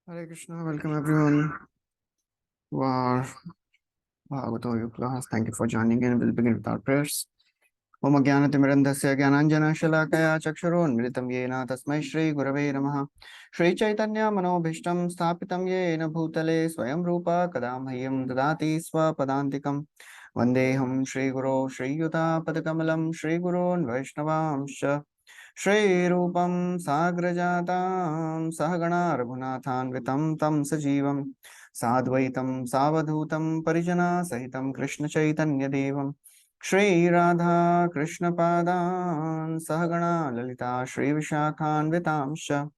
Hare Krishna, welcome everyone to our Bhagavatam Yoga class. Thank you for joining in. We'll begin with our prayers. Om Jnanatimirandhasya Jnananjana Shalakaya Chakshurunmilitam Yena Tasmai Shri Gurave Namaha Shri Chaitanya Manobhishtam Sthapitam Yena Bhutale Swayam Rupa Kadam Hayam Dadati Swapadantikam Vandeham Shri Guru Shri Yuta Padakamalam Shri Gurun Vaishnavamsha Shri Rupam Sagrajatam Sahagana Raghunathanvitam Tam Sajivam Sadvaitam Savadhutam Parijana Sahitam Krishna Chaitanya Devam Shri Radha Krishna Padan Sahagana Lalita Shri Vishakhanvitamsha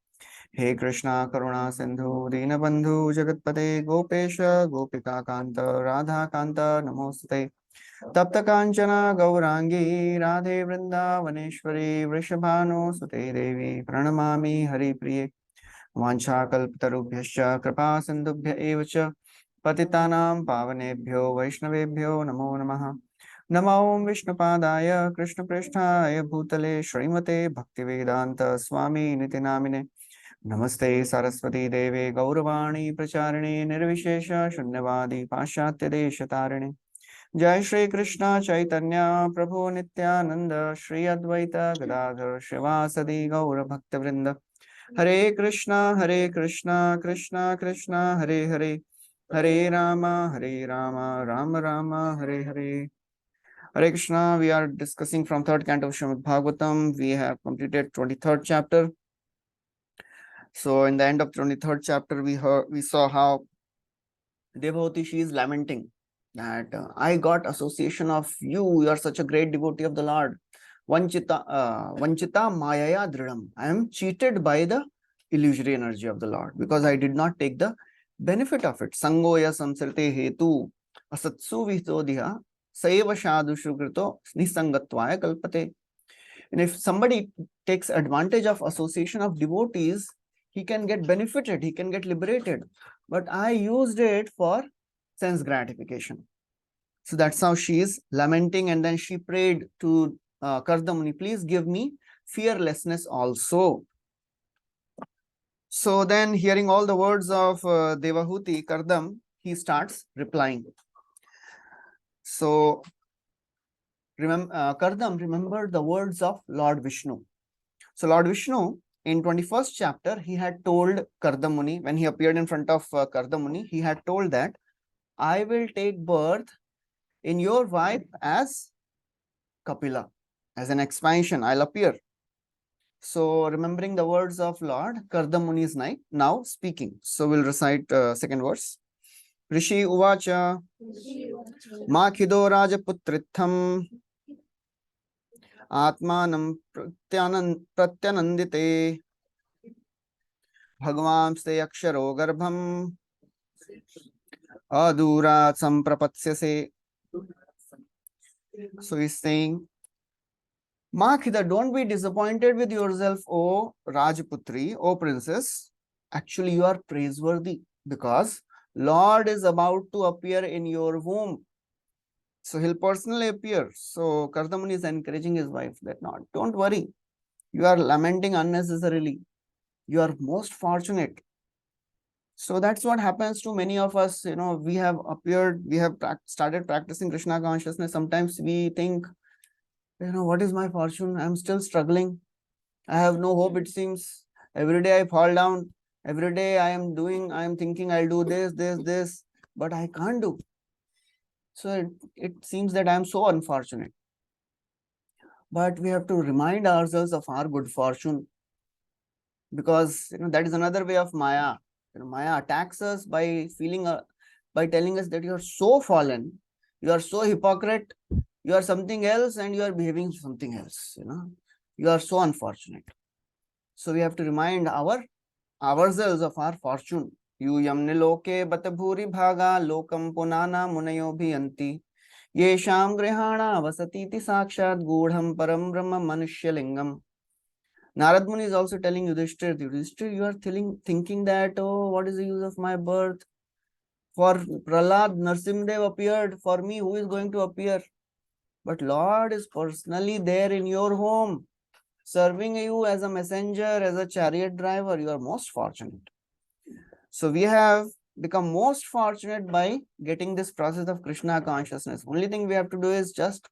He Krishna Karuna Sindhu Dinabandhu Jagatpate Gopesha Gopika Kanta Radha Kanta Namostate तप्त कांचना गौरांगी राधे वृंदावनेश्वरी वृषभानुसुते देवी प्रणमामि हरिप्रिये वाञ्छाकल्पतरुभ्यश्च कृपा सिन्धुभ्य एव च पतितानां पावनेभ्यो वैष्णवेभ्यो नमो नमः नमो विष्णुपादाय कृष्णप्रेष्ठाय भूतले श्रीमते भक्तिवेदान्त स्वामी निति नामिने नमस्ते सरस्वती देवे गौरवाणी प्रचारिणे निर्विशेष शून्यवादी पाश्चात्य देशतारिणे जय श्री कृष्ण चैतन्य प्रभु नित्यानंद श्री अद्वैत गदाधर शिवासदि गौर भक्त वृंद हरे Krishna Krishna Krishna Hare Hare Hare Ram Ram Ram Hare Hare Hare Krishna. We are discussing from third canto of Srimad Bhagavatam. We have completed 23rd chapter. So in the end of 23rd chapter, we saw how devotee, she is lamenting that I got association of you. You are such a great devotee of the Lord. Vanchita mayaya dridam. I am cheated by the illusory energy of the Lord because I did not take the benefit of it. Sangoya samsrite hetu asatsu vitodhiya saiva shadu shukrito nisangatvaya kalpate. And if somebody takes advantage of association of devotees, he can get benefited, he can get liberated. But I used it for sense gratification. So that's how she is lamenting, and then she prayed to Kardamuni, please give me fearlessness also. So then, hearing all the words of Devahuti, Kardam, he starts replying. So Kardam remembered the words of Lord Vishnu. So Lord Vishnu, in 21st chapter, he had told Kardamuni, when he appeared in front of Kardamuni, he had told that I will take birth in your wife as Kapila. As an expansion, I'll appear. So remembering the words of Lord, Kardamuni is now speaking. So we'll recite second verse. Rishi Uvacha Ma Khido Rajaputrittham Atmanam Pratyanandite Bhagwan Ste Aksharo Garbham Adurat Samprapatsyase. So he's saying, Makhida, don't be disappointed with yourself, O Rajputri, O princess. Actually, you are praiseworthy because Lord is about to appear in your womb. So he'll personally appear. So Kardamuni is encouraging his wife that don't worry. You are lamenting unnecessarily. You are most fortunate. So that's what happens to many of us. We have appeared, we have started practicing Krishna consciousness. Sometimes we think, what is my fortune? I'm still struggling. I have no hope, it seems. Every day I fall down. Every day I am thinking I'll do this, but I can't do. So it seems that I am so unfortunate. But we have to remind ourselves of our good fortune, because that is another way of Maya. Maya attacks us by by telling us that you are so fallen, you are so hypocrite, you are something else, and you are behaving something else. You are so unfortunate. So we have to remind ourselves of our fortune. Yamne loke batabhuri bhaga lokam punana munayo bhiyanti yesham grihana vasatiti sakshat gudham param brahma manushyalingam. Narad Muni is also telling Yudhishthir, you are thinking that, oh, what is the use of my birth? For Prahlad, Narsimdev appeared. For me, who is going to appear? But Lord is personally there in your home, serving you as a messenger, as a chariot driver. You are most fortunate. So we have become most fortunate by getting this process of Krishna consciousness. Only thing we have to do is just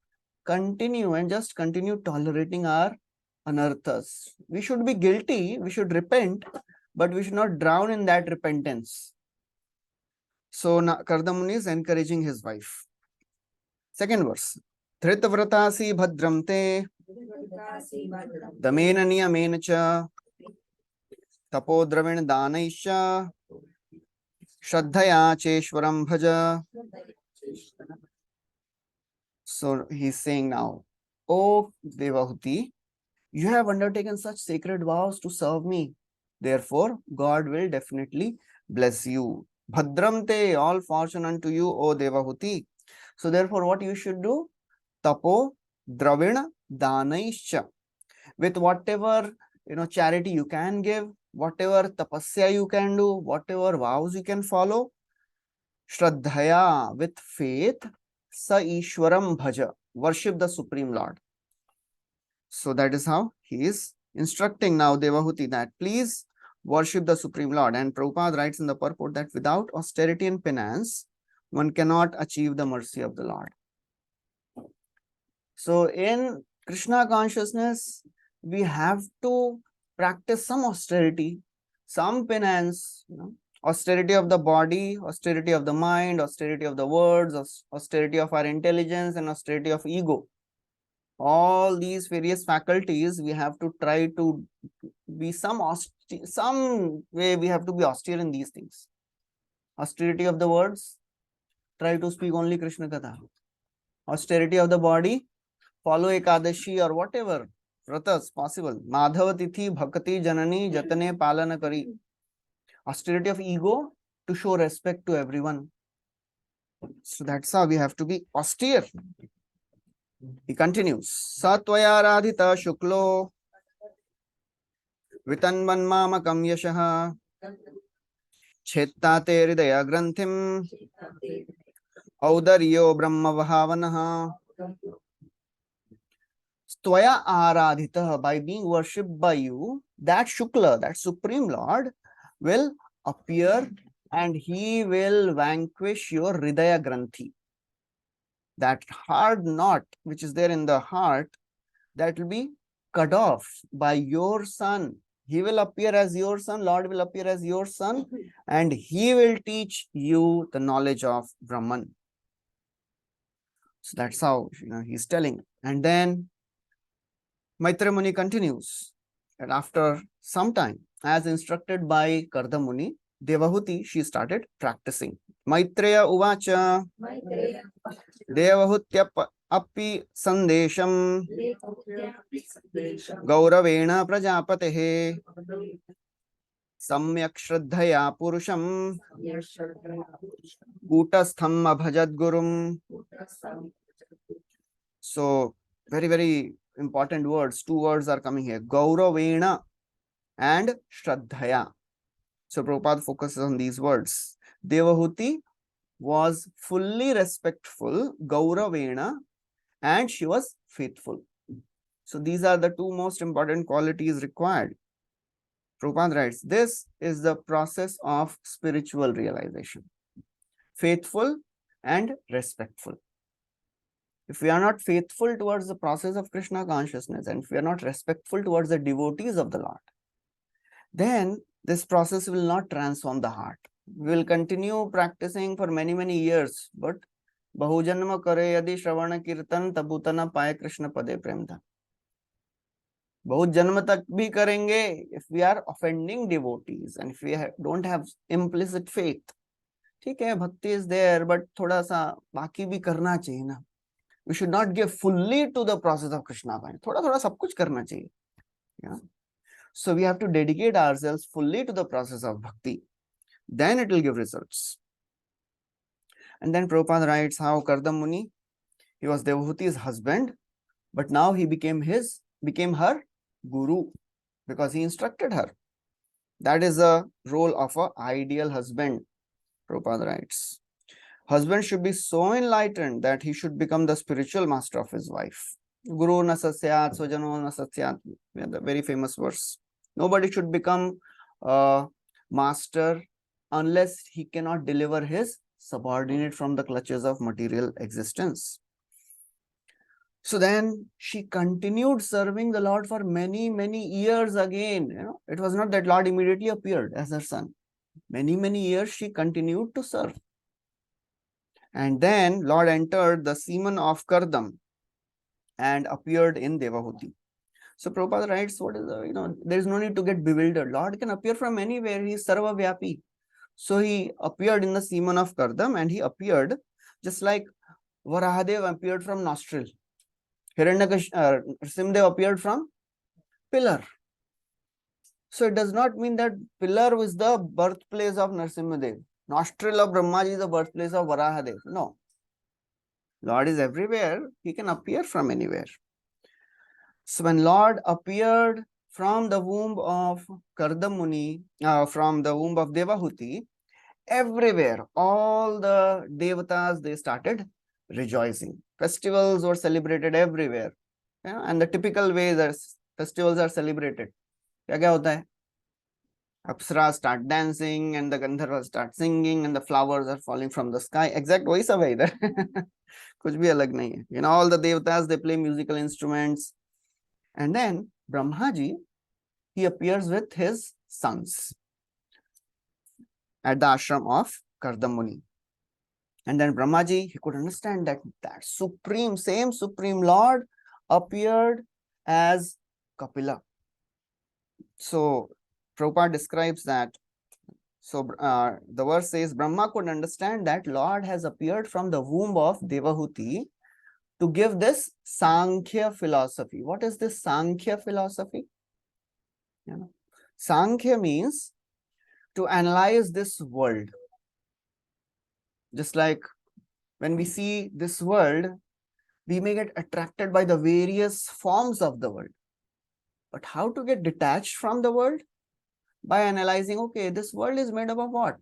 continue tolerating our anarthas. We should be guilty, we should repent, but we should not drown in that repentance. So Kardamuni is encouraging his wife. Second verse. Dhritavratasi bhadram te damena niyamena cha tapodravin danaisha Shraddhaya Cheshwaram Bhaja. So he's saying now, oh Devahuti, you have undertaken such sacred vows to serve me. Therefore, God will definitely bless you. Bhadram te, all fortune unto you, O Devahuti. So therefore, what you should do? Tapo Dravina Danaischa. With whatever charity you can give, whatever tapasya you can do, whatever vows you can follow, Shraddhaya, with faith, Sa Ishwaram Bhaja, worship the Supreme Lord. So that is how he is instructing now Devahuti that please worship the Supreme Lord. And Prabhupada writes in the purport that without austerity and penance, one cannot achieve the mercy of the Lord. So in Krishna consciousness, we have to practice some austerity, some penance, austerity of the body, austerity of the mind, austerity of the words, austerity of our intelligence, and austerity of ego. All these various faculties, we have to try to be some way we have to be austere in these things. Austerity of the words, try to speak only Krishna Katha. Austerity of the body, follow Ekadashi or whatever vratas possible. Madhava Tithi, Bhakti, Janani, Jatane, Palana Kari. Austerity of ego, to show respect to everyone. So that's how we have to be austere. He continues. Satvaya radhita shuklo vitanmanmamakam yashaha chettate hridaya granthim audaryo brahma vahavanaha. Tvaya aradhita, by being worshipped by you, that Shukla, that Supreme Lord, will appear and he will vanquish your Hridaya Granthi. That hard knot which is there in the heart, that will be cut off by your son. He will appear as your son, Lord will appear as your son, and he will teach you the knowledge of Brahman. So that's how he's telling. And then Maitreya Muni continues, and after some time, as instructed by Kardamuni, Devahuti, she started practicing. Maitreya Uvacha Devahutya Api Sandesham Gauravena Prajapatehe Samyak Shraddhaya Purusham Kutastham Abhajad Gurum. So, very, very important words. Two words are coming here. Gauravena and Shraddhaya. So Prabhupada focuses on these words. Devahuti was fully respectful, Gauravena, and she was faithful. So these are the two most important qualities required. Prabhupada writes, this is the process of spiritual realization. Faithful and respectful. If we are not faithful towards the process of Krishna consciousness, and if we are not respectful towards the devotees of the Lord, then this process will not transform the heart. We will continue practicing for many, many years, but Bahujanma kare yadi shravana kirtan tabutana paye Krishna pade premda. Bahut janma tak bhi karenge if we are offending devotees and if we don't have implicit faith. ठीक है, bhakti is there, but thoda sa baki bhi karna chahiye na. We should not give fully to the process of Krishna consciousness. Thoda sab kuch karna chahiye. Yeah. So we have to dedicate ourselves fully to the process of bhakti. Then it will give results. And then Prabhupada writes how Kardam Muni, he was Devahuti's husband, but now he became her guru because he instructed her. That is the role of an ideal husband. Prabhupada writes, husband should be so enlightened that he should become the spiritual master of his wife. Guru na sasyat, swajano na sasyat. The very famous verse. Nobody should become a master unless he cannot deliver his subordinate from the clutches of material existence. So then she continued serving the Lord for many, many years again. It was not that Lord immediately appeared as her son. Many, many years she continued to serve. And then Lord entered the semen of Kardam and appeared in Devahuti. So Prabhupada writes, what is there is no need to get bewildered. Lord can appear from anywhere. He is Sarva Vyapi. So he appeared in the semen of Kardam, and he appeared just like Varahadev appeared from nostril. Nrsimhadev appeared from pillar. So it does not mean that pillar is the birthplace of Nrsimhadev. Nostril of Brahmaji is the birthplace of Varahadev. No. Lord is everywhere. He can appear from anywhere. So when Lord appeared from the womb of Kardam Muni, from the womb of Devahuti, everywhere, all the devatas, they started rejoicing. Festivals were celebrated everywhere. And the typical way that festivals are celebrated. Kya hota hai? Apsaras start dancing and the Gandharvas start singing and the flowers are falling from the sky. Exact वही सब है इधर. कुछ भी अलग नहीं है. All the devatas, they play musical instruments. And then Brahmaji, he appears with his sons at the ashram of Kardam Muni. And then Brahmaji, he could understand that same Supreme Lord appeared as Kapila. So Prabhupada describes that. So the verse says, Brahma could understand that Lord has appeared from the womb of Devahuti to give this Sankhya philosophy. What is this Sankhya philosophy? Sankhya means to analyze this world. Just like when we see this world, we may get attracted by the various forms of the world. But how to get detached from the world? By analyzing, okay, this world is made up of what?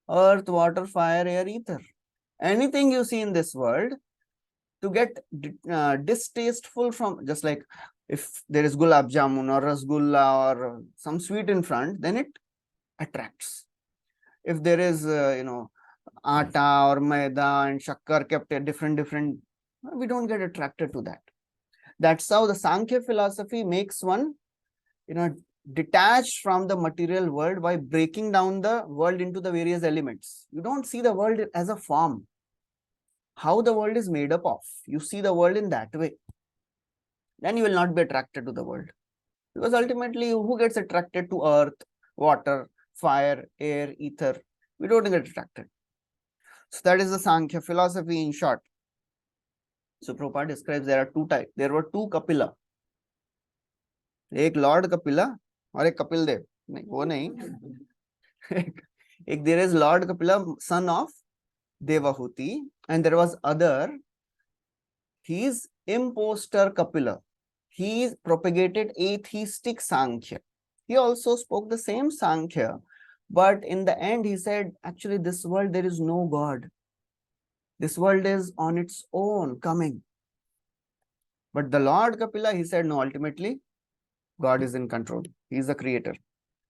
Earth, water, fire, air, ether. Anything you see in this world, to get distasteful from, just like if there is gulab jamun or rasgulla or some sweet in front, then it attracts. If there is, atta or maida and shakkar kept at different, we don't get attracted to that. That's how the Sankhya philosophy makes one, detached from the material world by breaking down the world into the various elements. You don't see the world as a form. How the world is made up of. You see the world in that way. Then you will not be attracted to the world. Because ultimately, who gets attracted to earth, water, fire, air, ether? We don't get attracted. So that is the Sankhya philosophy in short. So Prabhupada describes there are two types. There were two Kapila. एक Lord Kapila और एक Kapil Dev. नहीं, वो नहीं. एक there is Lord Kapila, son of Devahuti, and there was other. He is impostor Kapila. He propagated atheistic Sankhya. He also spoke the same Sankhya, but in the end he said, actually this world, there is no God. This world is on its own coming. But the Lord Kapila, he said, no, ultimately God is in control. He is the creator.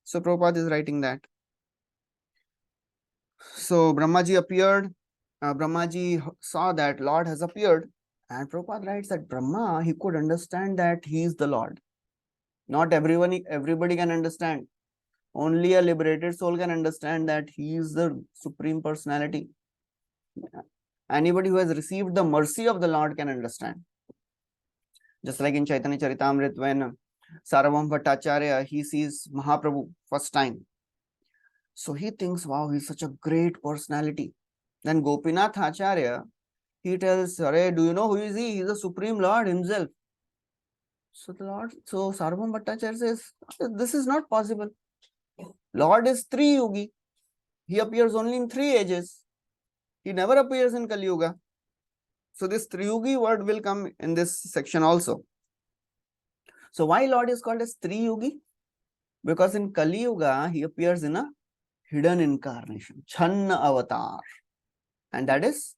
So Prabhupada is writing that. So Brahmaji appeared. Brahmaji saw that Lord has appeared. And Prabhupada writes that Brahma, he could understand that he is the Lord. Not everybody can understand. Only a liberated soul can understand that he is the Supreme Personality. Anybody who has received the mercy of the Lord can understand. Just like in Chaitanya Charitamrita, when Sarvam Bhattacharya, he sees Mahaprabhu first time. So he thinks, wow, he's such a great personality. Then Gopinath Acharya, he tells, Hare, do you know who is he? He's the Supreme Lord himself. So Sarvam Bhattacharya says, this is not possible. Lord is Tri Yugi. He appears only in 3 ages. He never appears in Kali Yuga. So this Triyugi word will come in this section also. So why Lord is called as Triyugi? Because in Kali Yuga, he appears in a hidden incarnation, Channa avatar. And that is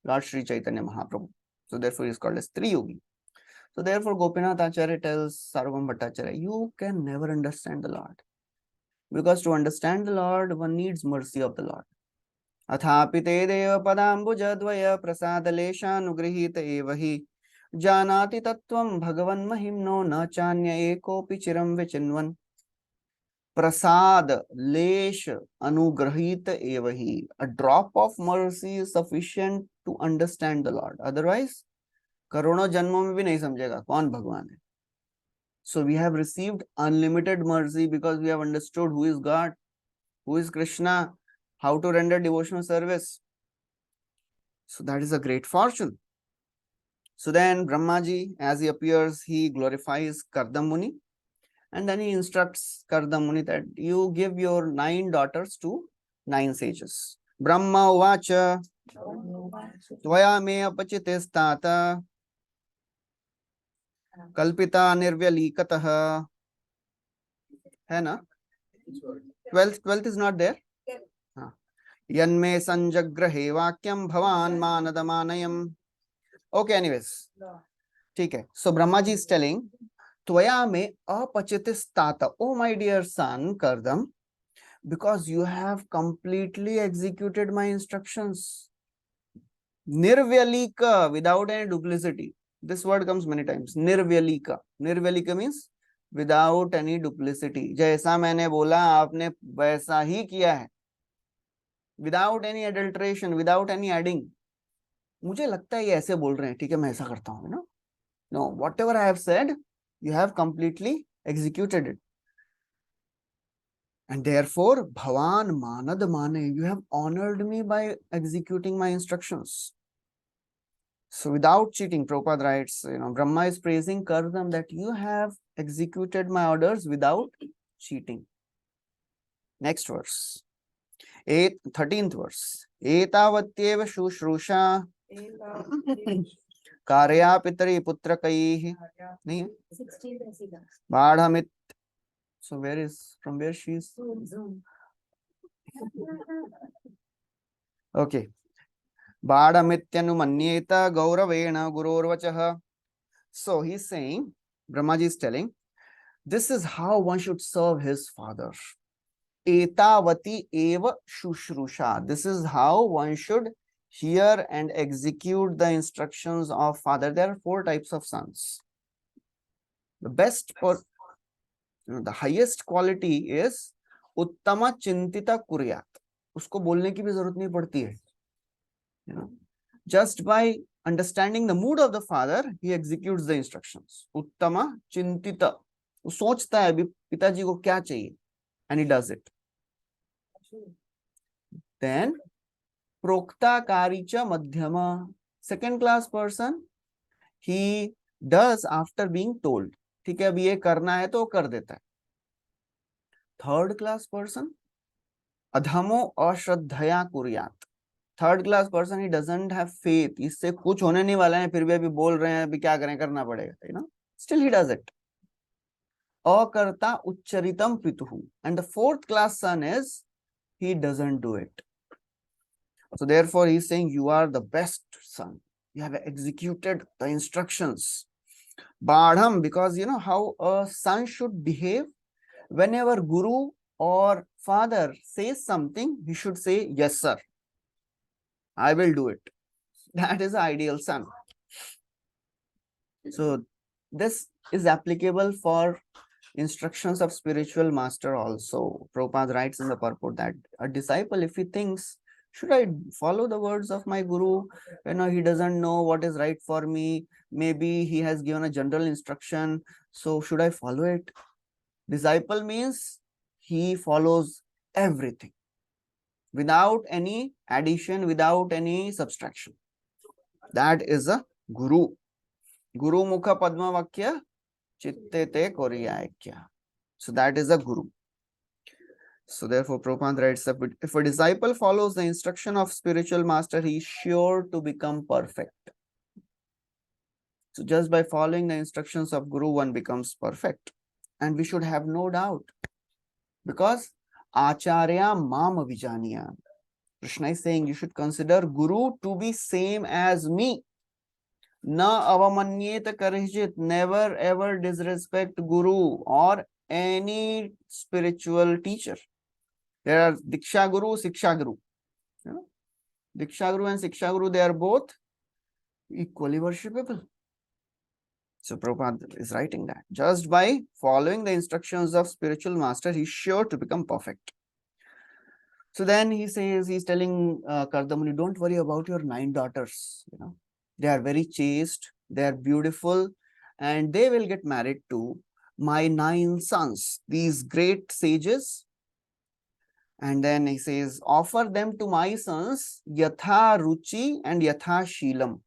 Lord Sri Chaitanya Mahaprabhu. So therefore he is called as Triyugi. So therefore Gopinath Acharya tells Sarvam Bhattacharya, you can never understand the Lord. Because to understand the Lord, one needs mercy of the Lord. अथापि ते देव पदाम्बुजद्वय प्रसादलेशानुगृहीत एव हि जानाति तत्त्वं भगवन्महिम्नो न चान्य एकोऽपि चिरं विचिन्वन् prasad lesh anugrahit evahi. A drop of mercy is sufficient to understand the Lord. Otherwise, करोड़ों जन्मों में भी नहीं समझेगा कौन भगवान है. So we have received unlimited mercy because we have understood who is God, who is Krishna, how to render devotional service. So that is a great fortune. So then Brahmaji, as he appears, he glorifies Kardam Muni. And then he instructs Kardam Muni that you give your 9 daughters to 9 sages. Brahma uvacha tvaya me apachitestata kalpita nirvyalikatah. है ना? 12th is not there? हाँ. Yanme sanjagrahe vakyam bhavan manadamanayam. Okay, anyways. ठीक है. So Brahmaji is telling Tvaya me apachitistata. Oh my dear son, Kardam, because you have completely executed my instructions. Nirvyalika, without any duplicity. This word comes many times. Nirvyalika. Nirvyalika means without any duplicity. जैसा मैंने बोला आपने वैसा ही किया है. Without any adulteration, without any adding. मुझे लगता है ये ऐसे बोल रहे हैं, ठीक है मैं ऐसा करता हूँ ना. No, whatever I have said, you have completely executed it. And therefore, Bhavan Manad Mane, you have honored me by executing my instructions. So without cheating, Prabhupada writes, Brahma is praising Kardam that you have executed my orders without cheating. Next verse. 13th verse. Etavatyeva Shushrusha Karya Pitari Putrakaihi. Badhamit. So from where she is? Okay. Badhamityanumanyeta Gauravena Gururvachaha. So he's saying, Brahmaji is telling, this is how one should serve his father. Etavati eva shushrusha. This is how one should hear and execute the instructions of father. There are 4 types of sons. The best for the highest quality is uttama chintita kuryat. Usko bolne ki bhi zarurat nahi padti hai. Just by understanding the mood of the father, he executes the instructions. Uttama chintita. वो सोचता है पिताजी को क्या चाहिए, and he does it. Then prokta karicha madhyama. Second class person, he does after being told. ठीक है अब ये करना है तो कर देता है. Third class person, adhamo ashraddhaya kuryat. Third class person, he doesn't have faith. इससे कुछ होने नहीं वाला है, फिर भी अभी बोल रहे हैं, अभी क्या करें, करना पड़ेगा, Still he does it. Akarta uchcharitam pituhu. And the 4th class son is, he doesn't do it. So therefore he is saying, you are the best son. You have executed the instructions. Badham, because how a son should behave. Whenever guru or father says something, he should say, yes sir, I will do it. That is the ideal son. So this is applicable for instructions of spiritual master also. Prabhupada writes in the purport that a disciple, if he thinks, should I follow the words of my guru? He doesn't know what is right for me. Maybe he has given a general instruction. So should I follow it? Disciple means he follows everything without any addition, without any subtraction. That is a guru. Guru mukha padma vakya chitte te koriyakya. So that is a guru. So therefore Prabhupada writes that if a disciple follows the instruction of spiritual master, he is sure to become perfect. So just by following the instructions of guru, one becomes perfect. And we should have no doubt. Because Acharya Mama Vijaniya. Krishna is saying you should consider guru to be same as me. Na avamanyeta karishit. Never ever disrespect guru or any spiritual teacher. There are Diksha Guru, Siksha Guru. You know, Diksha Guru and Siksha Guru, they are both equally worshipable. So Prabhupada is writing that just by following the instructions of spiritual master, he's sure to become perfect. So then he says, he's telling Kardamuni, don't worry about your 9 daughters. You know, they are very chaste, they are beautiful, and they will get married to my 9 sons, these great sages. And then he says, offer them to my sons, Yatha Ruchi and Yatha Shilam.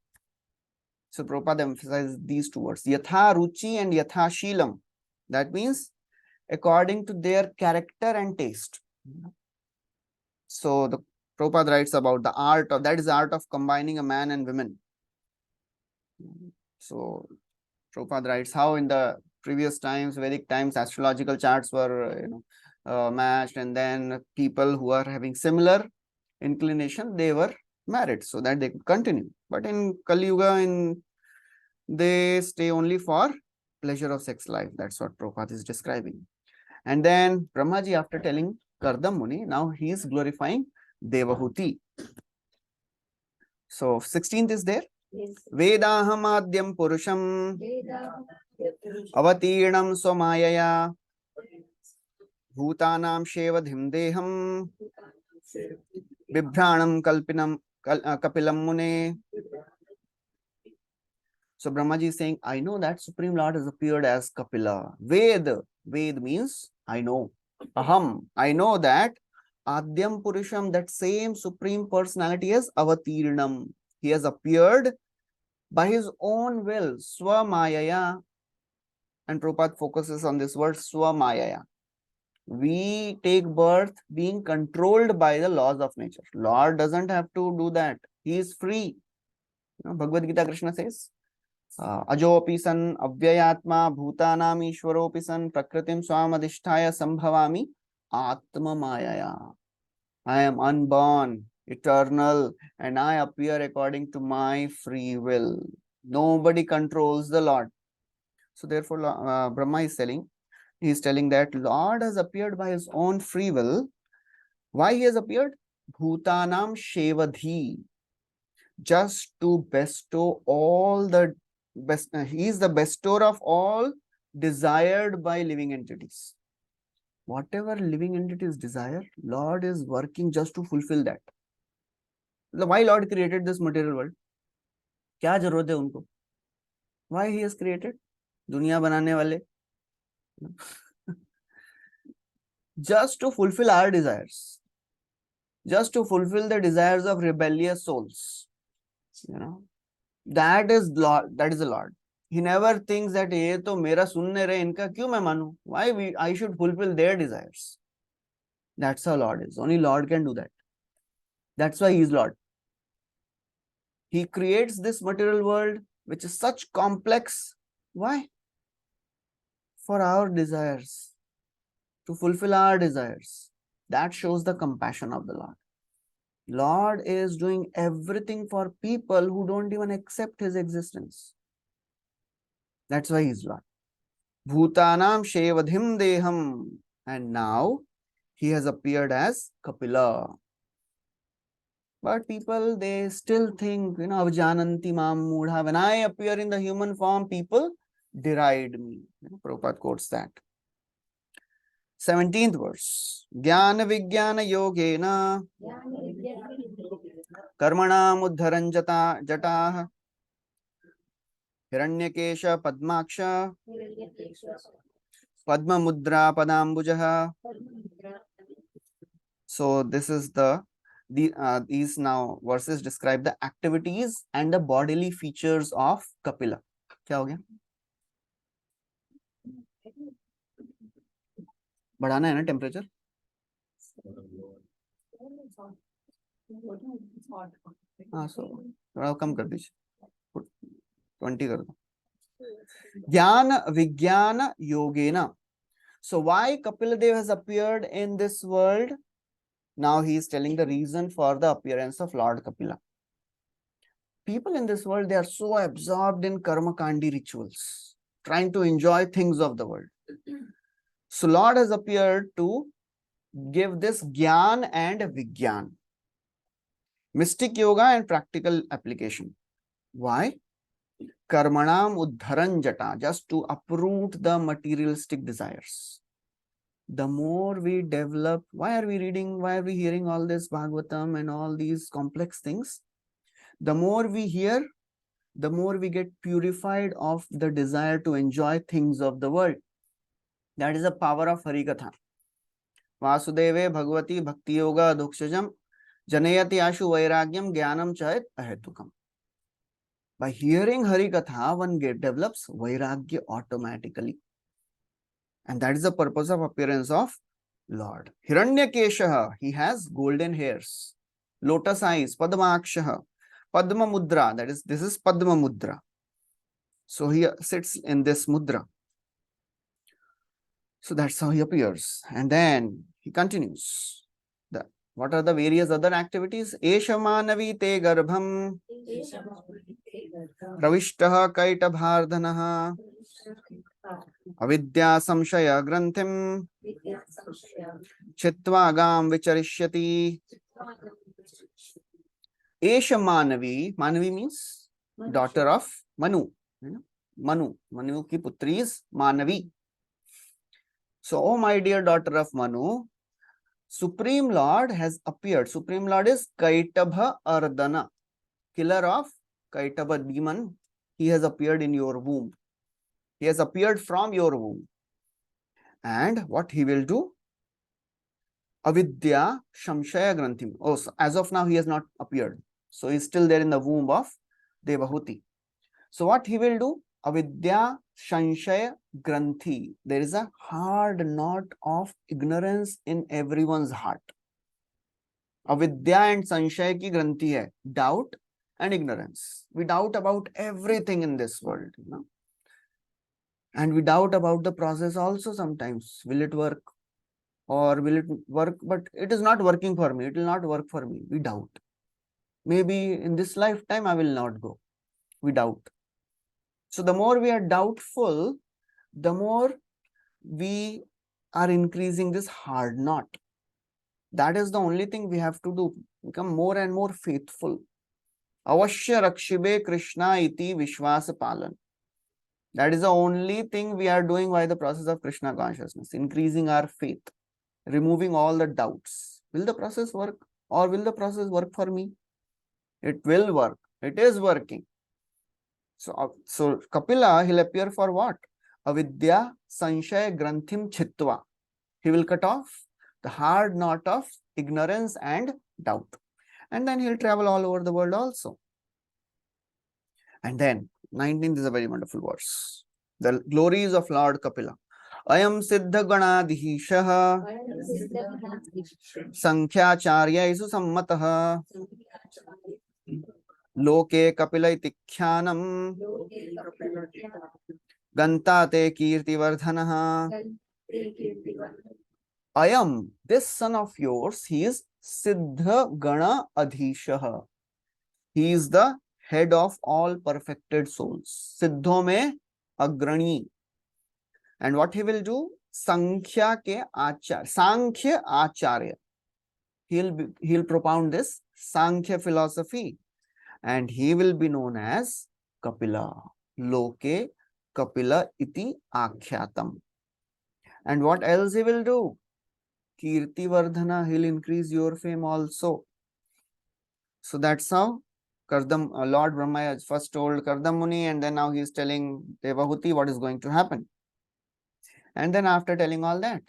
So Prabhupada emphasizes these 2 words, Yatha Ruchi and Yatha Shilam. That means according to their character and taste. So the Prabhupada writes about the art of, that is the art of combining a man and women. So Prabhupada writes how in the previous times, Vedic times, astrological charts were matched, and then people who are having similar inclination, they were married so that they could continue. But in Kali Yuga, they stay only for pleasure of sex life. That's what Prabhupada is describing. And then Brahmaji, after telling Kardam Muni, now he is glorifying Devahuti. So 16th is there. Vedaham adyam purusham avatirnam swamayaya bhutanam shevadhim deham bibhranam kalpinam kapilam mune. So Brahmaji is saying, I know that Supreme Lord has appeared as Kapila. Ved means I know. Aham, I know that Adyam Purusham, that same Supreme Personality, is Avatirnam. He has appeared by his own will, Swamayaya. And Prabhupada focuses on this word Swamayaya. We take birth being controlled by the laws of nature. Lord doesn't have to do that. He is free. Bhagavad Gita, Krishna says, Ajopi san avyayatma bhutanam ishwaropi san prakritim swamadhisthaya sambhavami atma mayaya. I am unborn, eternal, and I appear according to my free will. Nobody controls the Lord. So therefore, Brahma is telling, he is telling that Lord has appeared by his own free will. Why he has appeared? Bhutanam Shevadhi. Just to bestow all the best. He is the bestower of all desired by living entities. Whatever living entities desire, Lord is working just to fulfill that. Why Lord created this material world? क्या जरूरत है उनको? Why he has created? दुनिया बनाने वाले just to fulfill our desires, just to fulfill the desires of rebellious souls. That is Lord. That is the Lord. He never thinks that ये तो मेरा सुन नहीं रहे, इनका क्यों मैं मानूं? Why I should fulfill their desires? That's how Lord is. Only Lord can do that. That's why he is Lord. He creates this material world which is such complex. Why? For our desires, to fulfill our desires. That shows the compassion of the Lord. Lord is doing everything for people who don't even accept his existence. That's why he is Lord. Bhutanam Shevadhim Deham. And now he has appeared as Kapila. But people, they still think, Avjananti Mam Mudha. When I appear in the human form, people deride me. Prabhupada quotes that. 17th verse. Jnana Vijnana Yogena Karmana Muddharan Jataha Hiranyakesha Padmaksha Padma Mudra Padambujaha. So this is these now verses describe the activities and the bodily features of Kapila. क्या हो गया? बढ़ाना है ना temperature? हाँ, सो थोड़ा कम कर दीजिए, 20 कर दो. ज्ञान विज्ञान योगेना. So why Kapila Dev has appeared in this world? Now he is telling the reason for the appearance of Lord Kapila. People in this world, they are so absorbed in karma kandi rituals, trying to enjoy things of the world. So Lord has appeared to give this Gyan and Vigyan, mystic yoga and practical application. Why? Karmanam uddharan jata, just to uproot the materialistic desires. The more we develop, why are we reading, why are we hearing all this Bhagavatam and all these complex things? The more we hear, the more we get purified of the desire to enjoy things of the world. That is the power of Harikatha. Vasudeve Bhagavati Bhakti Yoga Dukshajam Janayati Ashu Vairagyam Jnanam Chayat Ahetukam. By hearing Harikatha, one develops Vairagya automatically. And that is the purpose of appearance of Lord. Hiranyakeshaha, he has golden hairs, lotus eyes, Padmakshaha, Padma Mudra, that is, this is Padma Mudra. So he sits in this mudra. So that's how he appears. And then he continues. What are the various other activities? Esha manavi te garbham pravishtaha kaita bhardhanaha avidya samshaya granthim chitva gam vicharishyati. Esha manavi, manavi means daughter of Manu. Manu ki putri is Manavi. So, oh my dear daughter of Manu, Supreme Lord has appeared. Supreme Lord is Kaitabha Ardana, killer of Kaitabha demon. He has appeared in your womb. He has appeared from your womb. And what he will do? Avidya Shamshaya Granthim. Oh, so as of now, he has not appeared. So, he is still there in the womb of Devahuti. So, what he will do? Avidya Shanshaya Granthi. There is a hard knot of ignorance in everyone's heart. Avidya and Sanshaya ki Granthi hai. Doubt and ignorance. We doubt about everything in this world. And we doubt about the process also sometimes. Will it work? Or will it work? But it is not working for me. It will not work for me. We doubt. Maybe in this lifetime I will not go. We doubt. So the more we are doubtful, the more we are increasing this hard knot. That is the only thing we have to do. Become more and more faithful. Avashya Rakshibe Krishna iti Vishwasa Palan. That is the only thing we are doing by the process of Krishna consciousness. Increasing our faith. Removing all the doubts. Will the process work? Or will the process work for me? It will work. It is working. So Kapila, he'll appear for what? Avidya Sanshaya Granthim Chitva. He will cut off the hard knot of ignorance and doubt. And then he'll travel all over the world also. And then 19th is a very wonderful verse. The glories of Lord Kapila. Ayam Siddha Ganadhishaha Sankhya Isu Sammataha Loke Kapila Itikyanam Gantate Kirti Vardhanaha. Ayam, this son of yours, he is Siddha Gana Adhishaha. He is the head of all perfected souls. Siddho mein Agrani. And what he will do? Sankhya ke Acharya. Sankhya Acharya. He'll propound this Sankhya philosophy. And he will be known as Kapila. Loke Kapila iti akyatam. And what else he will do? Kirti Vardhana, he'll increase your fame also. So that's how Lord Brahma first told Kardam Muni, and then now he is telling Devahuti what is going to happen. And then after telling all that,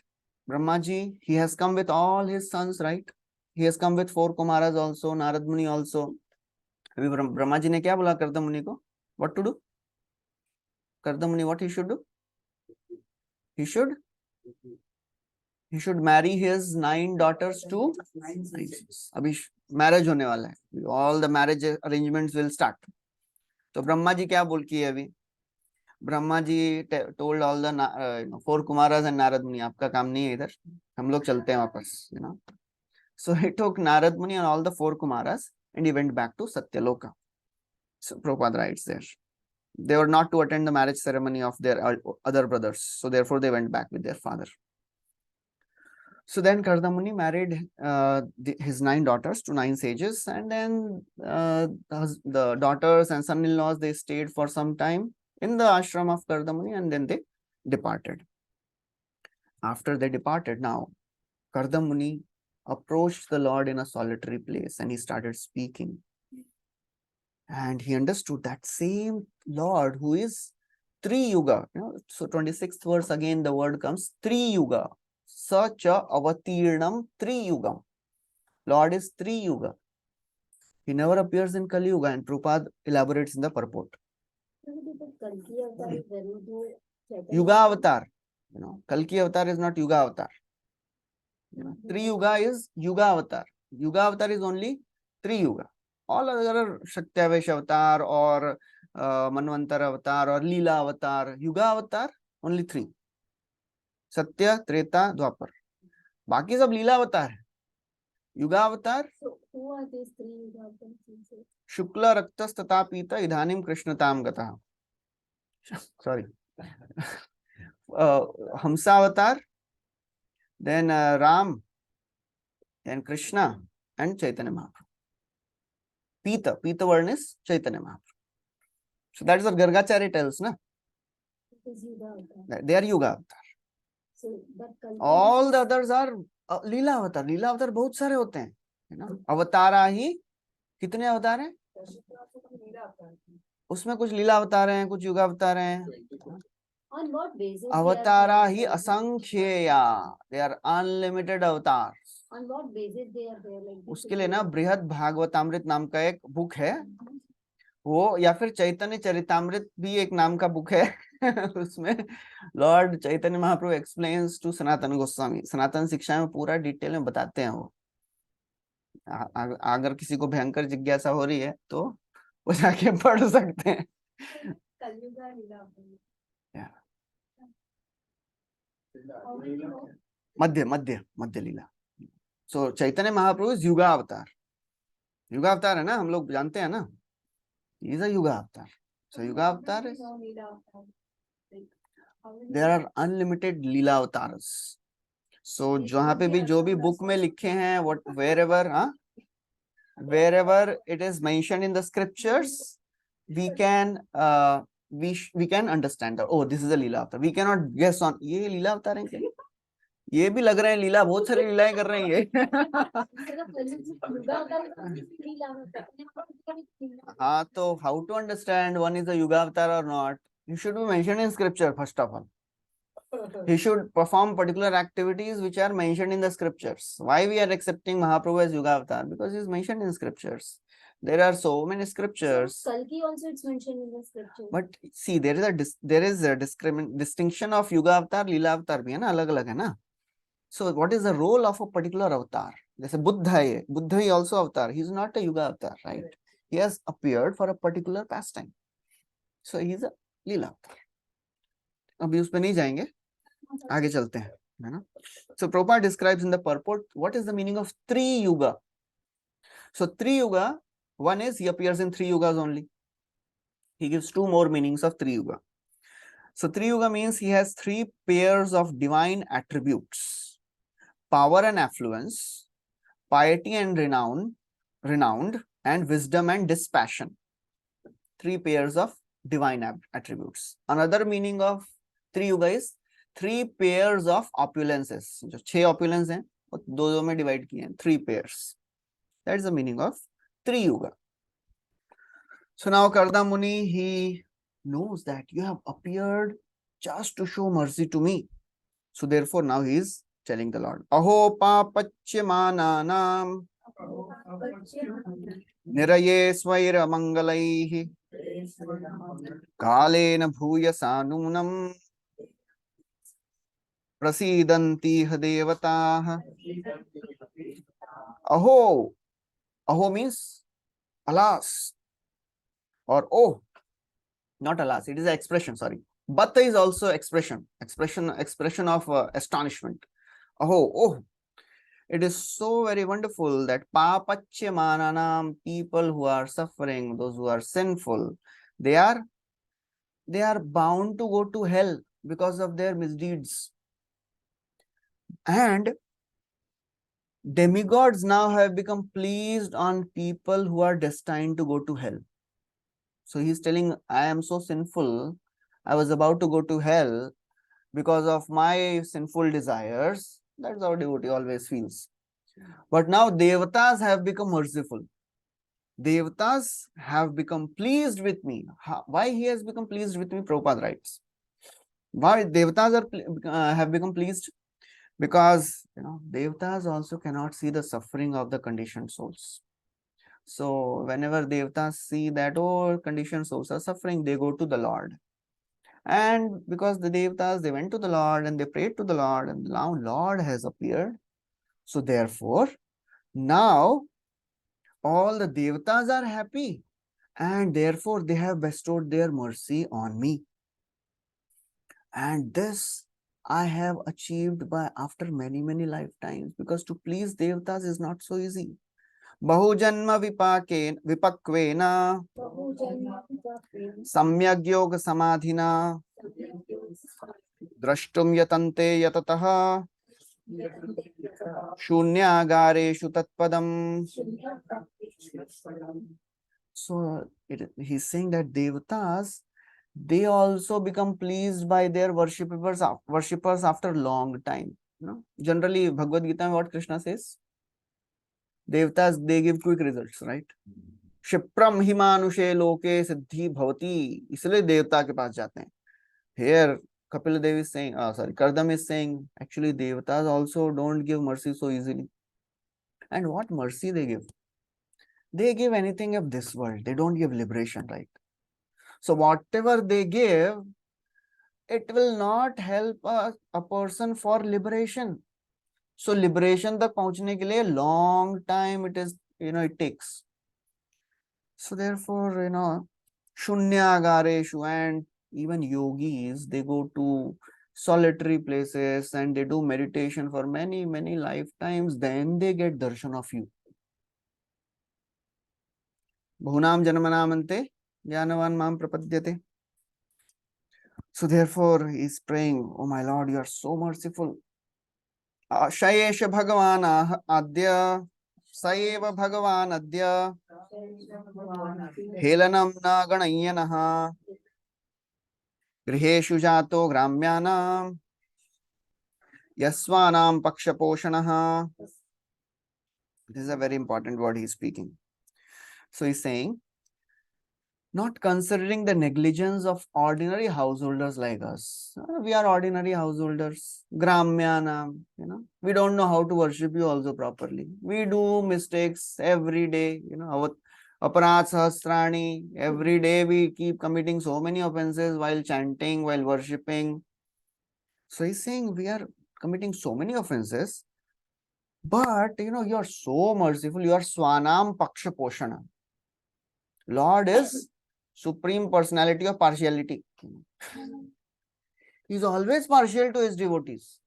Brahmaji, he has come with all his sons, right? He has come with 4 Kumaras also, Narad Muni also. Brahma ji ने क्या बोला कर्दम मुनि को? What to do? Kardam मुनि, what he should do? He should marry his 9 daughters to 9 sons. अभी marriage होने वाला है. All the marriage arrangements will start. तो ब्रह्मा जी क्या बोल किए अभी? Brahma ji told all the 4 Kumaras and Narad Muni, आपका काम नहीं है इधर. हम लोग चलते हैं वापस. So he took Narad Muni and all the 4 Kumaras. And he went back to Satyaloka. So Prabhupada writes there. They were not to attend the marriage ceremony of their other brothers. So therefore they went back with their father. So then Kardamuni married his 9 daughters to 9 sages, and then the daughters and son-in-laws, they stayed for some time in the ashram of Kardamuni, and then they departed. After they departed, now Kardamuni approached the Lord in a solitary place, and he started speaking. And he understood that same Lord who is Tri Yuga. So 26th verse again the word comes Tri Yuga. Sacha avatirnam Tri Yugam. Lord is Tri Yuga. He never appears in Kali Yuga, and Prabhupada elaborates in the purport. Yuga avatar. Kalki avatar is not Yuga avatar. Tri Yuga is Yuga avatar. Yuga avatar is only Tri Yuga. All other Shaktiavesh avatar or Manvantar avatar or Leela avatar, Yuga avatar, only 3. Satya, Treta, Dwapar. बाकी सब लीला अवतार है. युगा अवतार. So who are these 3 Yuga avatars? शुक्ल रक्तस्तथा पीत इदानीं कृष्णतां गतः. Sorry. Hamsa avatar, then Ram, then Krishna, and Chaitanya Mahaprabhu. Pita word is Chaitanya Mahaprabhu. So that is what Gargacharya tells, na? They are Yuga avatar. So, all the others are Leela avatar. Leela avatar बहुत सारे होते हैं, है ना? अवतारा ही कितने अवतार हैं? उसमें कुछ लीला अवतार हैं, कुछ युगा अवतार हैं. अवतारा ही असंख्येया. They are unlimited avatars. On what basis they are there? Like उसके लिए ना बृहद भागवतामृत नाम का एक बुक है वो, या फिर चैतन्य चरितामृत भी एक नाम का बुक है. उसमें lord Chaitanya Mahaprabhu explains to Sanatana Goswami. Sanatana शिक्षा में पूरा डिटेल में बताते हैं वो. अगर किसी को भयंकर जिज्ञासा हो रही है तो वो जाके पढ़ सकते हैं. मध्य लीला. सो चैतन्य महाप्रभु इज युगा अवतार. युगा अवतार है ना, हम लोग जानते हैं ना. He is a Yuga avatar. So Yuga avatar is, there are unlimited Leela avatars. So जहाँ पे भी जो भी book में लिखे हैं, wherever it is mentioned in the scriptures, we can understand that, oh, this is a Leela avatar. We cannot guess on ये Leela avatar है क्या? ये भी लग रहे हैं लीला, बहुत सारी लीलाएं कर रहे हैं ये. हाँ, तो how to understand one is a Yuga avatar or not? You should be mentioned in scripture first of all. He should perform particular activities which are mentioned in the scriptures. Why we are accepting Mahaprabhu as Yuga avatar? Because he is mentioned in scriptures. There are so many scriptures. So, Kalki also it's mentioned in the scripture. But see, there is a distinction of Yuga avatar, Leela avatar भी है ना, अलग-अलग है ना. So what is the role of a particular avatar? जैसे बुद्ध है, Buddha is also avatar. He is not a Yuga avatar, right? He has appeared for a particular pastime. So he is a Leela avatar. अभी उस पे नहीं जाएंगे, आगे चलते हैं, है ना? So Prabhupada describes in the purport what is the meaning of Tri Yuga. So Tri Yuga, one is he appears in 3 yugas only. He gives 2 more meanings of Tri Yuga. So Tri Yuga means he has 3 pairs of divine attributes: power and affluence, piety and renowned, and wisdom and dispassion. 3 pairs of divine attributes. Another meaning of Tri Yuga is 3 pairs of opulences. जो 6 opulence हैं, वो 2 में divide किए हैं, 3 pairs. That is the meaning of Tri Yuga. So now Karda Muni, he knows that you have appeared just to show mercy to me. So therefore now he is telling the Lord, Aho papachymananam niraye svaira mangalaihi kalena bhuyasanunam prasidanti devataah. Aho means alas, or oh, not alas, it is an expression, sorry. But is also expression of astonishment. Oh, it is so very wonderful that papachyamananam, people who are suffering, those who are sinful, they are bound to go to hell because of their misdeeds. And Demigods now have become pleased on people who are destined to go to hell. So he's telling, I am so sinful, I was about to go to hell because of my sinful desires. That's how devotee always feels. But now devatas have become merciful. Devatas have become pleased with me. Why he has become pleased with me? Prabhupada writes. Why devatas have become pleased? Because devatas also cannot see the suffering of the conditioned souls. So whenever devatas see that, oh, conditioned souls are suffering, they go to the Lord. And because the devatas, they went to the Lord and they prayed to the Lord, and now Lord has appeared. So therefore, now all the devatas are happy, and therefore they have bestowed their mercy on me. And this I have achieved by after many lifetimes, because to please devatas is not so easy. Bahujanma vipakvena samyak yoga samadhina drashtum yatante yatatah shunyagareshu tatpadam. So he's saying that devatas, they also become pleased by their worshippers after long time. Generally, Bhagavad Gita, what Krishna says? Devatas, they give quick results, right? क्षिप्रम हिमानुषे लोके सिद्धि भवती, इसलिए देवता के पास जाते हैं. Here Kapil Dev is saying, Kardam is saying, actually devatas also don't give mercy so easily. And what mercy they give? They give anything of this world. They don't give liberation, right? So whatever they give, it will not help a person for liberation. So liberation tak pahunchne ke liye long time it takes. So therefore, Shunyagareshu, and even yogis, they go to solitary places and they do meditation for many lifetimes, then they get darshan of you. Bhunam janmanamante jnanavan mam prapadyate. So therefore, he is praying, oh my Lord, you are so merciful. Shayesha Bhagavan Adya Saeva Bhagavan Adya Helanam na Ganayanaha Griheshu Jato Gramyanam Yasvanam Pakshaposhanaha. This is a very important word he is speaking. So he is saying, not considering the negligence of ordinary householders like us. We are ordinary householders. Gramyanam, we don't know how to worship you also properly. We do mistakes every day. Our aparat sahasrani, every day we keep committing so many offenses while chanting, while worshipping. So he's saying we are committing so many offenses, but you are so merciful. You are Swanam Paksha Poshana. Lord is supreme personality of partiality. He is always partial to his devotees.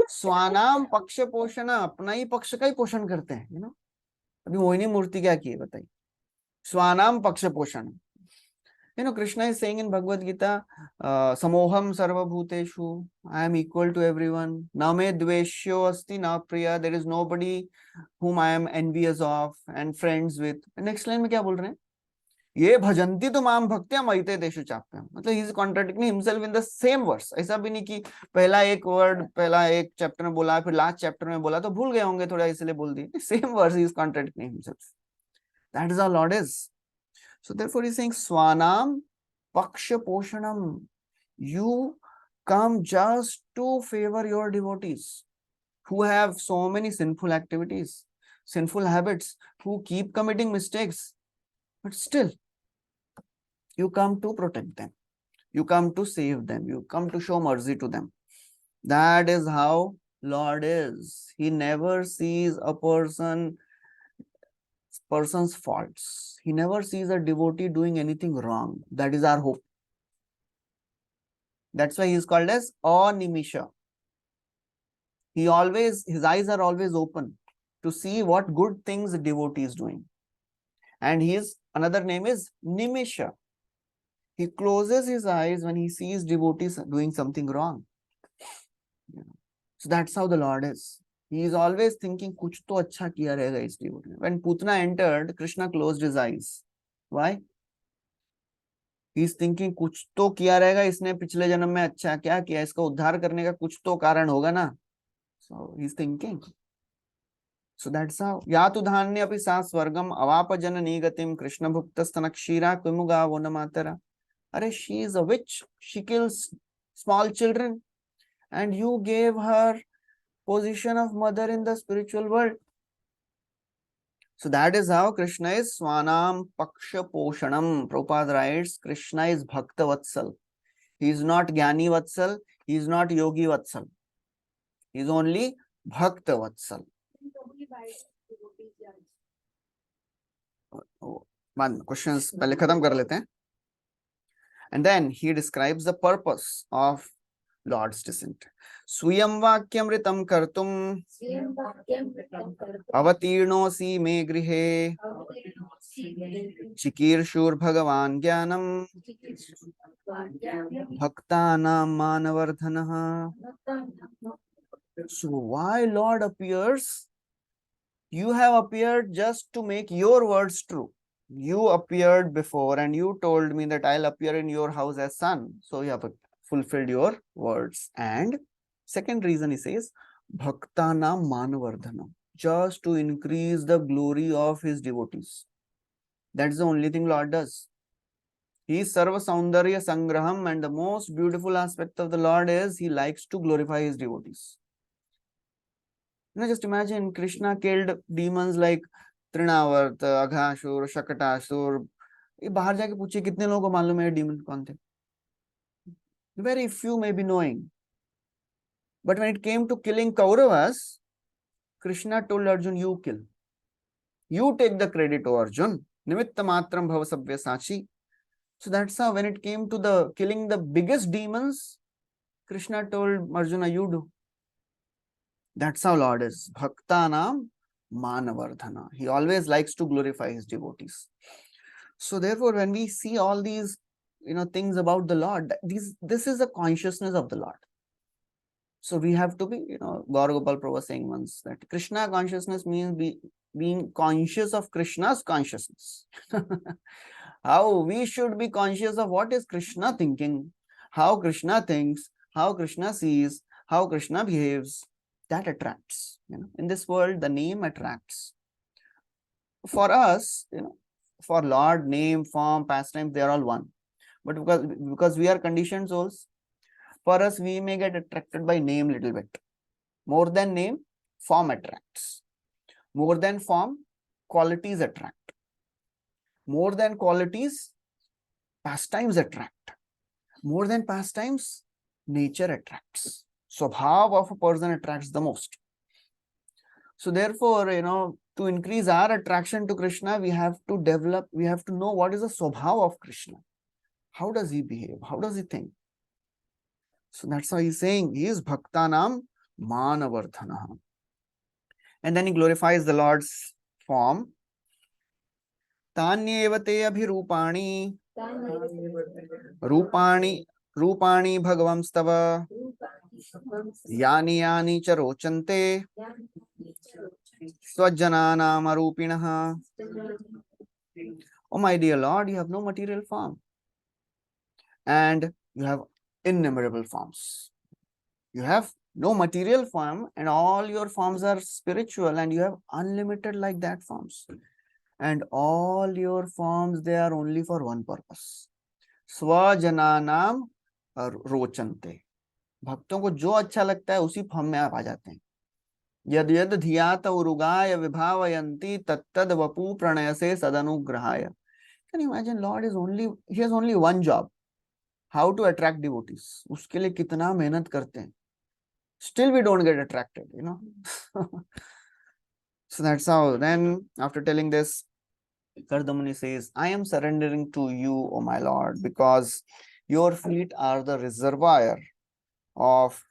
Swanam Paksha Poshana, अपना ही पक्ष का ही पोषण करते हैं. अभी मोहिनी मूर्ति क्या की है बताइए. Swanam Paksha Poshana. Krishna is saying in Bhagavad Gita, Samoham Sarva Bhuteshu, I am equal to everyone. Na me dveshyo asti na priya, there is nobody whom I am envious of and friends with. Next line में क्या बोल रहे हैं? ये भजंती तो माम भक्त्या मयते देशु चाप्यम. मतलब he is contradicting himself in the same verse. ऐसा भी नहीं कि पहला एक वर्ड पहला एक चैप्टर में बोला फिर लास्ट चैप्टर में बोला तो भूल गए होंगे थोड़ा इसलिए बोल दिए. Same verse he is contradicting himself. That is how Lord is. So therefore he is saying Swanam Paksha Poshanam. You come just to favor your devotees who have so many sinful activities, sinful habits, who keep committing mistakes. But still, you come to protect them. You come to save them. You come to show mercy to them. That is how Lord is. He never sees a person's faults. He never sees a devotee doing anything wrong. That is our hope. That's why he is called as Animisha. His eyes are always open to see what good things the devotee is doing. And another name is Nimisha. He closes his eyes when he sees devotees doing something wrong. So that's how the Lord is. He is always thinking कुछ तो अच्छा किया रहेगा इस devotee ने. When Putana entered, Krishna closed his eyes. Why? He is thinking कुछ तो किया रहेगा इसने पिछले जन्म में अच्छा क्या किया, इसका उद्धार करने का कुछ तो कारण होगा ना. So he is thinking. So that's how. या तो धान्य अपि सा स्वर्गम अवाप जननी गतिम कृष्ण भुक्त स्तन क्षीरा कुमुगा वो न मातरा. अरे she is a witch. She kills small children, and you gave her position of mother in the spiritual world. So that is how Krishna is Swanam Paksha Poshanam. Prabhupada writes, Krishna is Bhakta Vatsal. He is not Jnani Vatsal. He is not Yogi Vatsal. He is only Bhakta Vatsal. One questions पहले खत्म कर लेते हैं. And then he describes the purpose of Lord's descent. Swayam vakyamritam kartum avatirnosi me grihe चिकीर्षुर भगवान ज्ञानम भक्तानां मानवर्धनः. So why Lord appears? You have appeared just to make your words true. You appeared before and you told me that I'll appear in your house as son. So you have fulfilled your words. And second reason he says, Bhaktanam Manavardhanam, just to increase the glory of his devotees. That's the only thing Lord does. He is Sarva Saundarya Sangraham, and the most beautiful aspect of the Lord is he likes to glorify his devotees. Just imagine Krishna killed demons like Trinavarta, Aghasur, Shakatasur. बाहर जाके पूछिए कितने लोगों को मालूम है demon कौन थे? Very few may be knowing. But when it came to killing Kauravas, Krishna told Arjun, you kill. You take the credit, O Arjun. Nimitta matram bhava sabya sachi. So that's how when it came to the killing the biggest demons, Krishna told Arjuna, you do. That's how Lord is. Bhaktanam Manavardhana. He always likes to glorify his devotees. So therefore, when we see all these things about the Lord, this is a consciousness of the Lord. So we have to be, Gaur Gopal Prabhu was saying once that Krishna consciousness means being conscious of Krishna's consciousness. How we should be conscious of what is Krishna thinking, how Krishna thinks, how Krishna sees, how Krishna behaves. That attracts. In this world, the name attracts. For us, for Lord, name, form, pastime, they are all one. But because we are conditioned souls, for us, we may get attracted by name little bit. More than name, form attracts. More than form, qualities attract. More than qualities, pastimes attract. More than pastimes, nature attracts. Swabhav of a person attracts the most. So therefore, to increase our attraction to Krishna, we have to know what is the swabhav of Krishna. How does he behave? How does he think? So that's why he's saying he is Bhaktanam Manavardhana. And then he glorifies the Lord's form. Tanyevate abhirupani Rupani Bhagavamstava Yani cha rochante Swajananam arupinaha. Oh my dear Lord, you have no material form. And you have innumerable forms. You have no material form and all your forms are spiritual and you have unlimited like that forms. And all your forms, they are only for one purpose. Swajananam rochante. भक्तों को जो अच्छा लगता है उसी form में आप आ जाते हैं. यद यद धियात उरुगाय विभावयन्ति तत्तद Vapu प्रणयसे सदनुग्रहाय. Can you imagine? Lord he has only one job. How to attract devotees. उसके लिए कितना मेहनत करते हैं. Still we don't get attracted, So that's how. Then after telling this, Kardamuni says, I am surrendering to you, O my Lord, because your feet are the reservoir of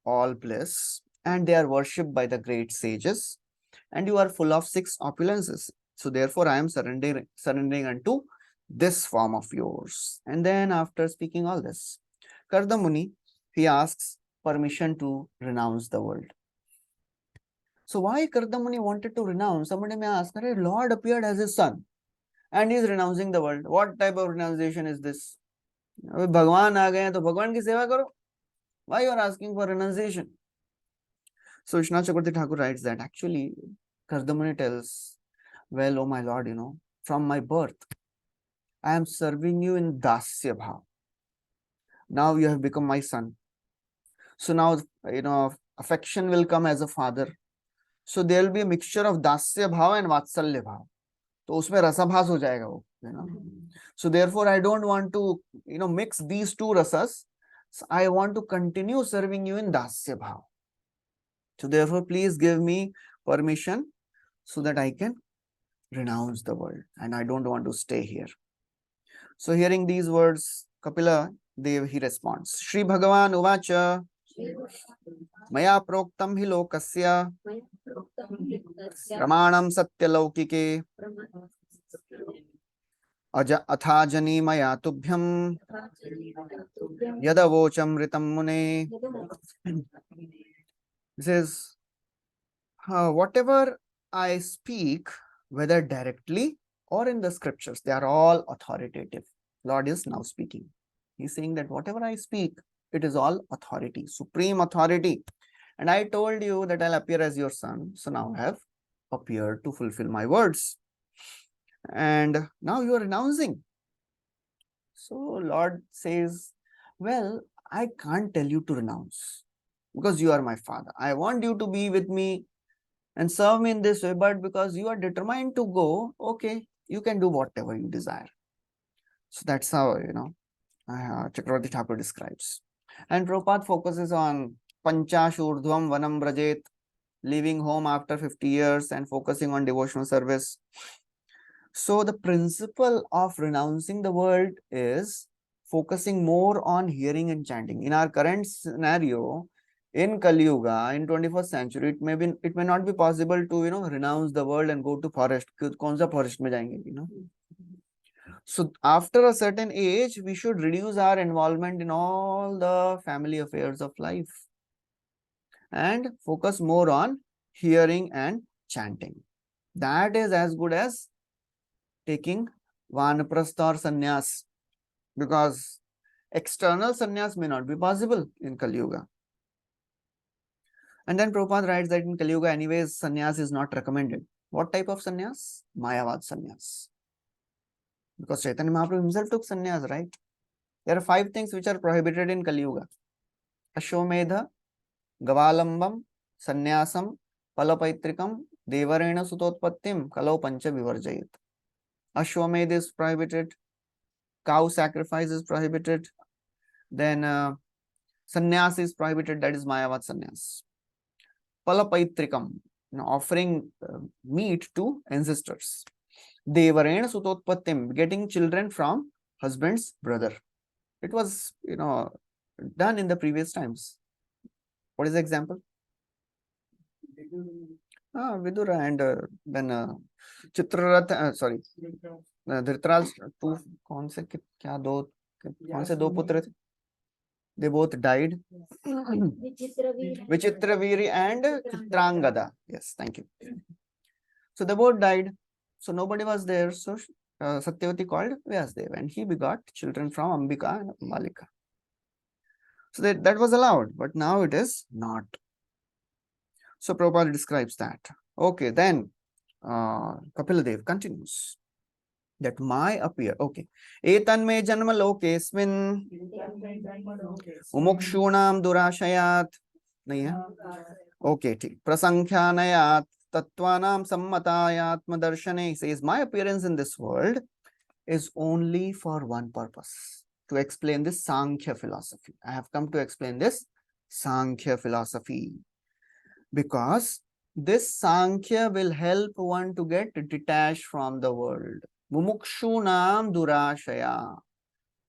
all bliss, and they are worshipped by the great sages, and you are full of 6 opulences. So therefore, I am surrendering unto this form of yours. And then after speaking all this, Kardamuni, he asks permission to renounce the world. So why Kardamuni wanted to renounce? Somebody may ask, Lord appeared as his son and he is renouncing the world. What type of renunciation is this? Bhagwan aa gaye, to Bhagwan ki seva karo. Why you are asking for renunciation? So Vishwanath Chakravarti Thakur writes that actually Kardamuni tells, well, oh my Lord, from my birth, I am serving you in Dasya Bhav. Now you have become my son. So now, affection will come as a father. So there will be a mixture of Dasya Bhav and Vatsalya Bhav. तो उसमें रसाभास हो जाएगा वो, So therefore I don't want to, mix these two rasas. So I want to continue serving you in Dasya Bhav. So therefore please give me permission so that I can renounce the world and I don't want to stay here. So hearing these words, Kapila Dev, he responds, Shri Bhagavan Uvacha Maya Proktam hi lokasya Pramanam Satyalaukike Athajani Maya Tubhyam Yadavocham Ritam Mune. This is whatever I speak, whether directly or in the scriptures, they are all authoritative. Lord is now speaking. He's saying that whatever I speak, it is all authority, supreme authority. And I told you that I'll appear as your son. So now I have appeared to fulfill my words. And now you are renouncing. So Lord says, well, I can't tell you to renounce because you are my father. I want you to be with me and serve me in this way, but because you are determined to go, okay, you can do whatever you desire. So that's how, Chakravarti Thakur describes. And Prabhupada focuses on Panchashurdhvam Vanam Brajet, leaving home after 50 years and focusing on devotional service. So the principle of renouncing the world is focusing more on hearing and chanting. In our current scenario, in Kali Yuga, in 21st century, it may not be possible to renounce the world and go to forest. Kaun sa forest mein jayenge, So after a certain age, we should reduce our involvement in all the family affairs of life and focus more on hearing and chanting. That is as good as taking Vanaprastha or sannyas, because external sannyas may not be possible in Kali Yuga. And then Prabhupada writes that in Kali Yuga, anyways, sannyas is not recommended. What type of sannyas? Mayavad sannyas. Because Chaitanya Mahaprabhu himself took sannyas, right? There are 5 things which are prohibited in Kali Yuga. Ashwamedha, Gavalambam, Sannyasam, Palapaitrikam, Devarena Sutotpattim, Kalau Pancha Vivarjayit. Ashwamedha is prohibited. Cow sacrifice is prohibited. Then sannyas is prohibited, that is Mayavad sannyas. Palapaitrikam, offering meat to ancestors. Devarena Sutotpattim, getting children from husband's brother. It was, done in the previous times. What is the example? Vidura and then Chitrarath, sorry, Dhritarashtra, कौन से दो पुत्र थे? They both died. Vichitraviri and Chitrangada. Yes, thank you. So they both died. So nobody was there. So Satyavati called Vyasdev and he begot children from Ambika and Malika. So that was allowed, but now it is not. So Prabhupada describes that. Okay, then Kapila Dev continues that my appear. Okay. Etan me janma lokesmin umukshunam durashayat. Nahi hai? Okay, ठीक. Prasankhyanayat tattvanam sammatayatma darshane says my appearance in this world is only for one purpose, to explain this Sankhya philosophy. I have come to explain this Sankhya philosophy because this Sankhya will help one to get detached from the world. Mumukshunam durashaya.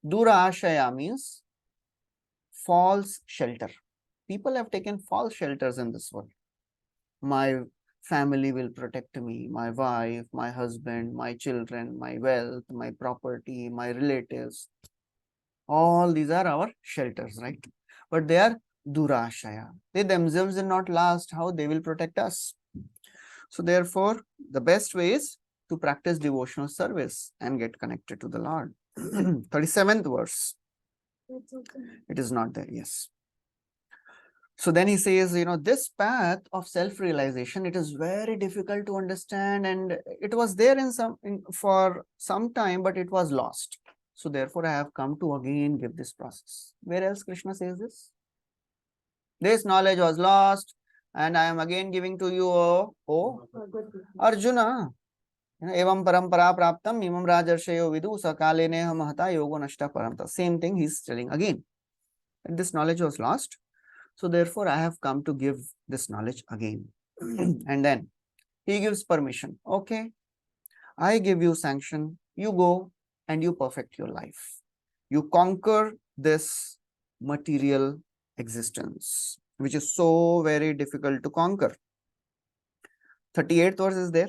Durashaya means false shelter. People have taken false shelters in this world. My family will protect me, my wife, my husband, my children, my wealth, my property, my relatives. All these are our shelters, right? But they are durashaya. They themselves will not last. How they will protect us? So therefore, the best way is to practice devotional service and get connected to the Lord. 37th verse. It is not there, yes. So then he says, this path of self-realization, it is very difficult to understand, and it was there for some time, but it was lost. So therefore, I have come to again give this process. Where else Krishna says this? This knowledge was lost, and I am again giving to you, O Arjuna. Evam parampara praptam imam rajarshayo vidu sakale neha mahata yogo nashta paramta. Same thing he's telling again. And this knowledge was lost. So therefore, I have come to give this knowledge again. And then he gives permission. Okay, I give you sanction. You go and you perfect your life. You conquer this material existence, which is so very difficult to conquer. 38th verse is there.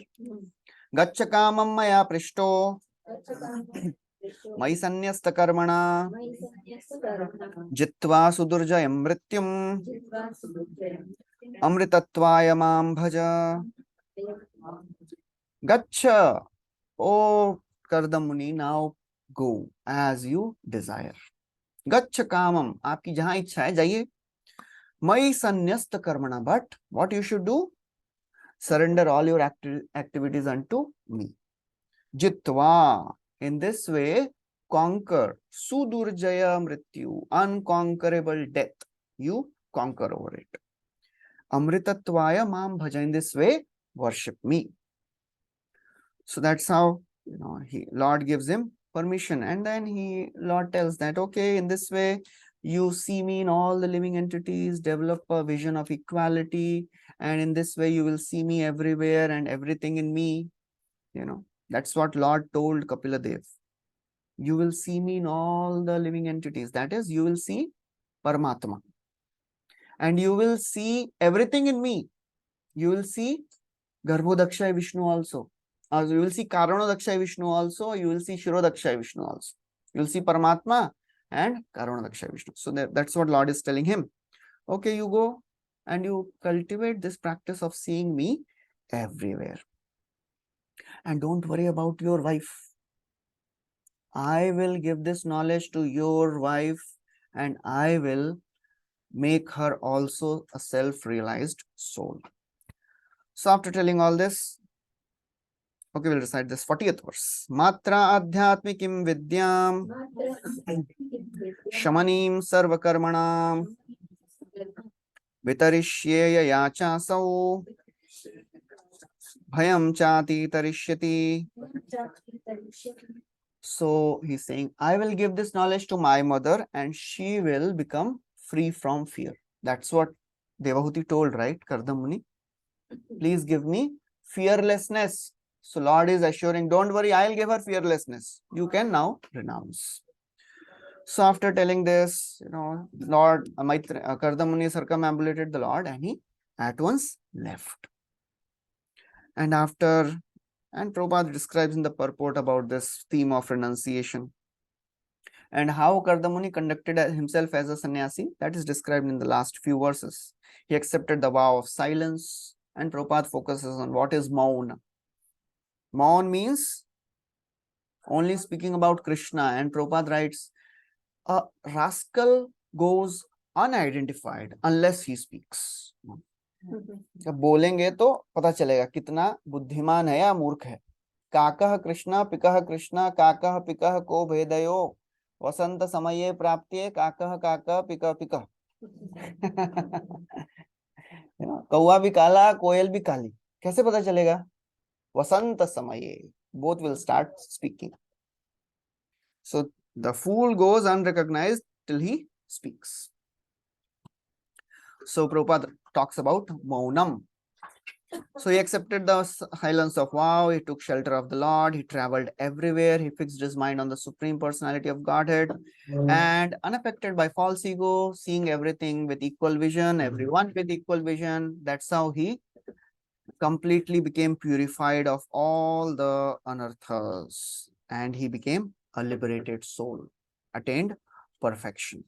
Gaccha kamam maya prishto Mai sanyasta karmana jitva sudurjayam mrityum amritatvaya mam bhaja. Gaccha, O Kardamuni, now go as you desire. Gaccha kamam, aapki jahan ichha hai, jaiye. Mai sanyasta karmana, but what you should do? Surrender all your activities unto me. Jitva, in this way, conquer sudurjaya mrityu, unconquerable death. You conquer over it. Amritatvaya mam bhaja, in this way, worship me. So that's how Lord gives him permission, and then Lord tells that, okay, in this way you see me in all the living entities, develop a vision of equality, and in this way you will see me everywhere and everything in me. That's what Lord told Kapila Dev. You will see me in all the living entities. That is, you will see Paramatma. And you will see everything in me. You will see Garbhodakshay Vishnu also. You will see Karanodakshaya Vishnu also. You will see Shirodakshaya Vishnu also. You will see Paramatma and Karanodakshaya Vishnu. So that's what Lord is telling him. Okay, you go and you cultivate this practice of seeing me everywhere. And don't worry about your wife. I will give this knowledge to your wife, and I will make her also a self-realized soul. So after telling all this, okay, we'll recite this 40th verse. Matra adhyatmikim vidyam shamanim sarvakarmanam vitarishyeya yachasau bhayam chati tarishyati. So he's saying, I will give this knowledge to my mother and she will become free from fear. That's what Devahuti told, right, Kardamuni? Please give me fearlessness. So Lord is assuring, don't worry, I'll give her fearlessness. You can now renounce. So after telling this, Lord Kardamuni circumambulated the Lord and he at once left. And Prabhupada describes in the purport about this theme of renunciation and how Kardamuni conducted himself as a sannyasi. That is described in the last few verses. He accepted the vow of silence, and Prabhupada focuses on what is mauna. Maun means only speaking about Krishna, and Prabhupada writes, a rascal goes unidentified unless he speaks. जब बोलेंगे तो पता चलेगा कितना बुद्धिमान है या मूर्ख है. काकः कृष्ण पिकः कृष्ण काकः पिकः को भेदयो वसंत समये प्राप्त्ये काकः काकः पिकः पिकः. कौवा भी काला कोयल भी काली, कैसे पता चलेगा? वसंत समये, both will start speaking. So the fool goes unrecognized till he speaks. So Prabhupada talks about maunam. So he accepted the silence of vow, he took shelter of the Lord, he traveled everywhere, he fixed his mind on the Supreme Personality of Godhead, and unaffected by false ego, seeing everything with equal vision, everyone with equal vision. That's how he completely became purified of all the anarthas, and he became a liberated soul, attained perfection.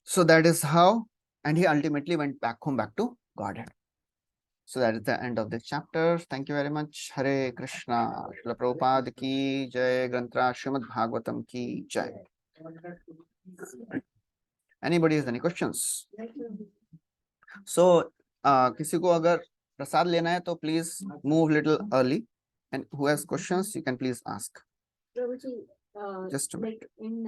So that is how, and he ultimately went back home, back to Godhead. So that is the end of this chapter. Thank you very much. Hare Krishna. Srila Prabhupada ki jai. Grantra Srimad Bhagavatam ki jai. Anybody has any questions? So, किसी को अगर प्रसाद लेना है तो please move little early. And who has questions, you can please ask. Prabhuji, Just a minute. like in,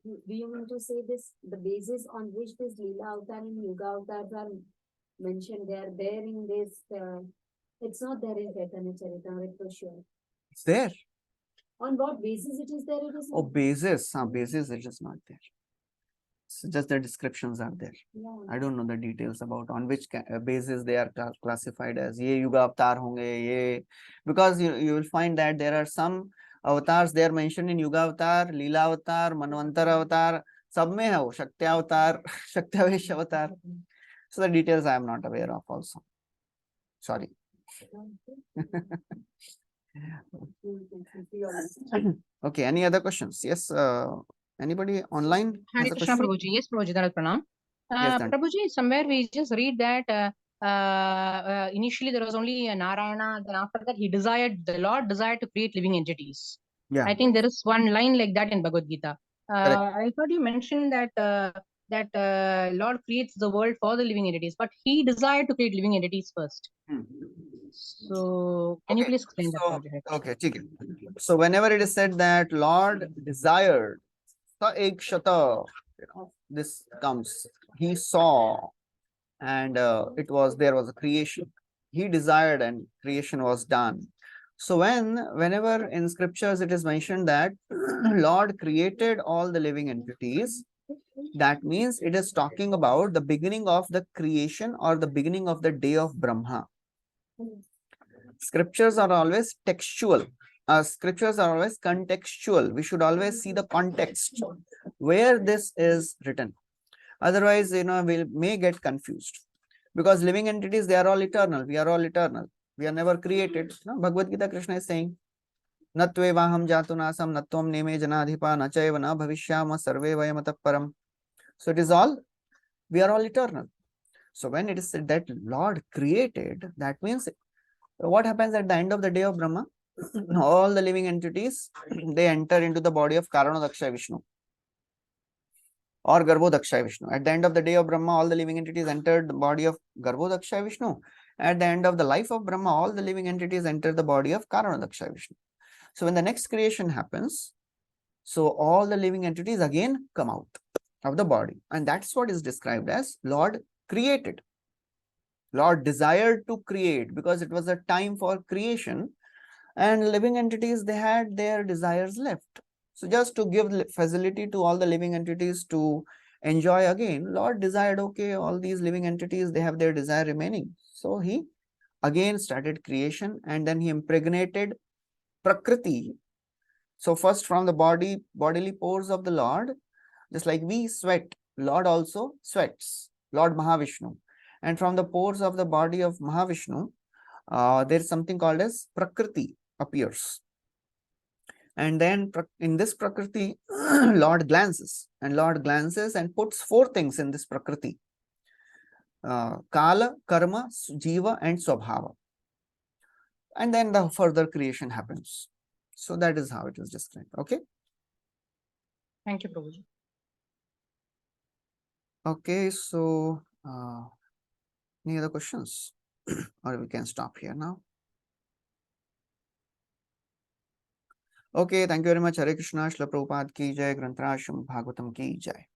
do you mean to say this, the basis on which this Leela Avatar and Yuga Avatars are mentioned, they are there in this, it's not there in Chaitanya Charitamrita for sure. It's there. On what basis it is there? It is Oh, not. basis. Basis is just not there. So just the descriptions are there. Yeah. I don't know the details about on which basis they are classified as ye Yuga Avatar honge, ye, because you will find that there are some avatars they are mentioned in Yuga Avatar, Leela Avatar, Manvantar Avatar, sab mein hai wo, Shakti Avatar, Shaktavesh Avatar. So the details I am not aware of also. Sorry. Okay, any other questions? Yes, anybody online Hare has a Krishna question? Prabhuji. Yes, Prabhuji, that is pranam. Yes, then. Prabhuji, somewhere we just read that initially there was only Narayana, then after that the Lord desired to create living entities. Yeah. I think there is one line like that in Bhagavad Gita. Correct. I thought you mentioned that Lord creates the world for the living entities, but He desired to create living entities first. So, can you please explain that, Prabhuji? Okay, ठीक है. So whenever it is said that Lord desired, sa ek shata, this comes. He saw, and there was a creation. He desired, and creation was done. So whenever in scriptures it is mentioned that Lord created all the living entities, that means it is talking about the beginning of the creation or the beginning of the day of Brahma. Scriptures are always textual. Scriptures are always contextual. We should always see the context where this is written. Otherwise, we may get confused. Because living entities, they are all eternal. We are all eternal. We are never created. No? Bhagavad Gita, Krishna is saying, Natvevaham jatunasam natvam neme janadhipa nachaiva na bhavishyama sarve vayamata param. So it is all, we are all eternal. So when it is said that Lord created, that means what happens at the end of the day of Brahma? All the living entities, they enter into the body of Karanodakshaya Vishnu or Garbhodakshaya Vishnu. At the end of the day of Brahma, all the living entities entered the body of Garbhodakshaya Vishnu. At the end of the life of Brahma, all the living entities enter the body of Karanodakshaya Vishnu. So when the next creation happens, so all the living entities again come out of the body. And that's what is described as Lord created. Lord desired to create because it was a time for creation, and living entities, they had their desires left. So just to give facility to all the living entities to enjoy again, Lord desired, okay, all these living entities, they have their desire remaining. So he again started creation, and then he impregnated Prakriti. So first from the bodily pores of the Lord, just like we sweat, Lord also sweats, Lord Mahavishnu. And from the pores of the body of Mahavishnu, there is something called as Prakriti appears. And then in this Prakriti, Lord glances and puts four things in this Prakriti. Kala, Karma, Jiva and Swabhava. And then the further creation happens. So that is how it is described. Okay. Thank you, Prabhuji. Okay, so any other questions? Or we can stop here now. Okay, thank you very much. Hare Krishna, Srila Prabhupada ki jai, Grantra Srimad Bhagavatam ki jai.